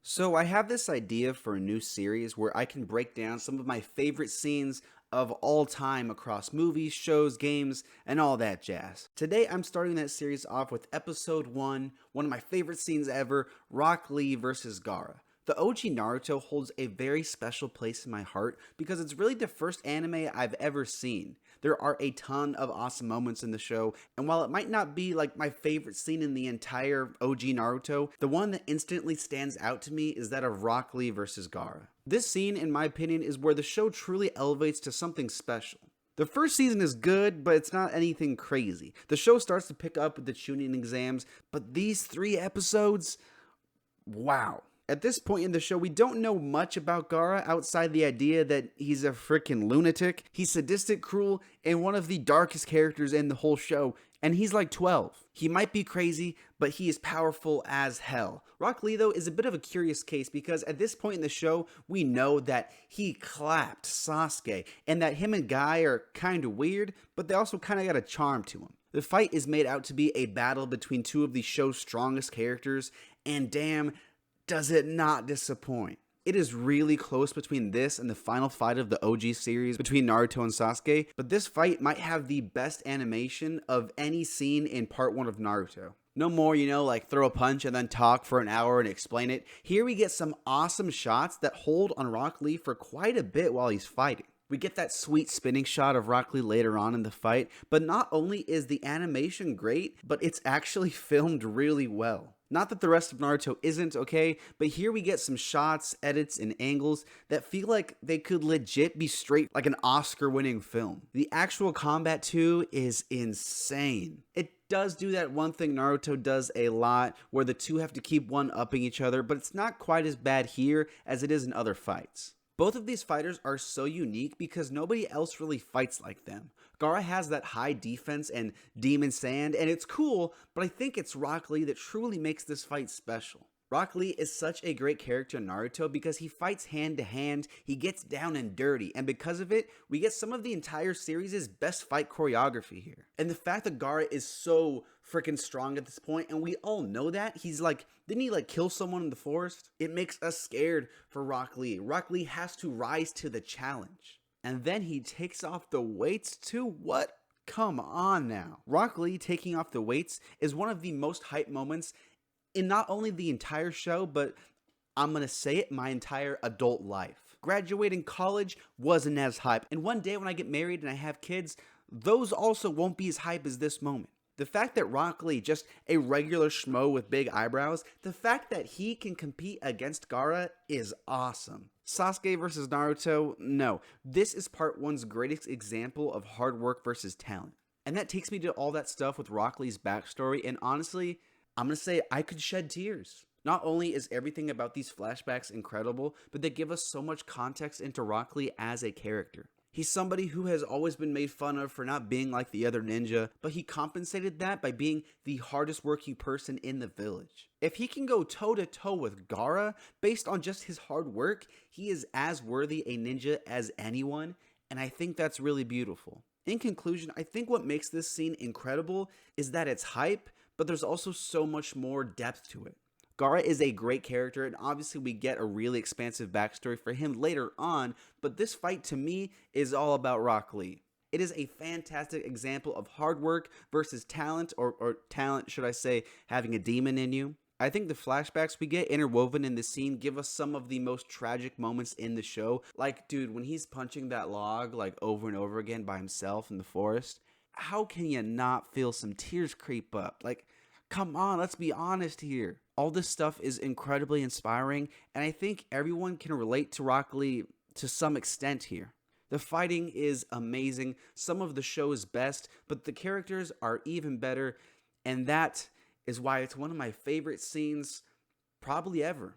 So I have this idea for a new series where I can break down some of my favorite scenes of all time across movies, shows, games, and all that jazz. Today I'm starting that series off with episode 1, one of my favorite scenes ever, Rock Lee versus Gaara. The OG Naruto holds a very special place in my heart because it's really the first anime I've ever seen. There are a ton of awesome moments in the show, and while it might not be like my favorite scene in the entire OG Naruto, the one that instantly stands out to me is that of Rock Lee versus Gaara. This scene, in my opinion, is where the show truly elevates to something special. The first season is good, but it's not anything crazy. The show starts to pick up with the tuning exams, but these 3 episodes, wow. At this point in the show, we don't know much about Gaara outside the idea that he's a freaking lunatic. He's sadistic, cruel, and one of the darkest characters in the whole show, and he's like 12. He might be crazy, but he is powerful as hell. Rock Lee, though, is a bit of a curious case because at this point in the show, we know that he clapped Sasuke, and that him and Guy are kind of weird, but they also kind of got a charm to him. The fight is made out to be a battle between two of the show's strongest characters, and damn, does it not disappoint. It is really close between this and the final fight of the OG series between Naruto and Sasuke, but this fight might have the best animation of any scene in part 1 of Naruto. No more, like throw a punch and then talk for an hour and explain it. Here we get some awesome shots that hold on Rock Lee for quite a bit while he's fighting. We get that sweet spinning shot of Rock Lee later on in the fight, but not only is the animation great, but it's actually filmed really well. Not that the rest of Naruto isn't, okay, but here we get some shots, edits, and angles that feel like they could legit be straight like an Oscar-winning film. The actual combat too is insane. It does do that one thing Naruto does a lot, where the two have to keep one-upping each other, but it's not quite as bad here as it is in other fights. Both of these fighters are so unique because nobody else really fights like them. Gaara has that high defense and demon sand, and it's cool, but I think it's Rock Lee that truly makes this fight special. Rock Lee is such a great character in Naruto because he fights hand to hand, he gets down and dirty, and because of it, we get some of the entire series' best fight choreography here. And the fact that Gaara is so freaking strong at this point, and we all know that, didn't he kill someone in the forest? It makes us scared for Rock Lee. Rock Lee has to rise to the challenge. And then he takes off the weights too? What? Come on now. Rock Lee taking off the weights is one of the most hype moments in not only the entire show, but I'm gonna say it, my entire adult life. Graduating college wasn't as hype, and one day when I get married and I have kids, those also won't be as hype as this moment. The fact that Rock Lee, just a regular schmo with big eyebrows, the fact that he can compete against Gaara is awesome. Sasuke versus Naruto, no. This is part 1's greatest example of hard work versus talent. And that takes me to all that stuff with Rock Lee's backstory, and honestly, I'm gonna say I could shed tears. Not only is everything about these flashbacks incredible, but they give us so much context into Rock Lee as a character. He's somebody who has always been made fun of for not being like the other ninja, but he compensated that by being the hardest working person in the village. If he can go toe to toe with Gaara based on just his hard work, he is as worthy a ninja as anyone, and I think that's really beautiful. In conclusion, I think what makes this scene incredible is that it's hype, but there's also so much more depth to it. Gaara is a great character, and obviously we get a really expansive backstory for him later on, but this fight to me is all about Rock Lee. It is a fantastic example of hard work versus talent, or talent, should I say, having a demon in you. I think the flashbacks we get interwoven in this scene give us some of the most tragic moments in the show. Like, dude, when he's punching that log over and over again by himself in the forest, how can you not feel some tears creep up? Come on, let's be honest here. All this stuff is incredibly inspiring, and I think everyone can relate to Rock Lee to some extent here. The fighting is amazing, some of the show's best, but the characters are even better, and that is why it's one of my favorite scenes probably ever.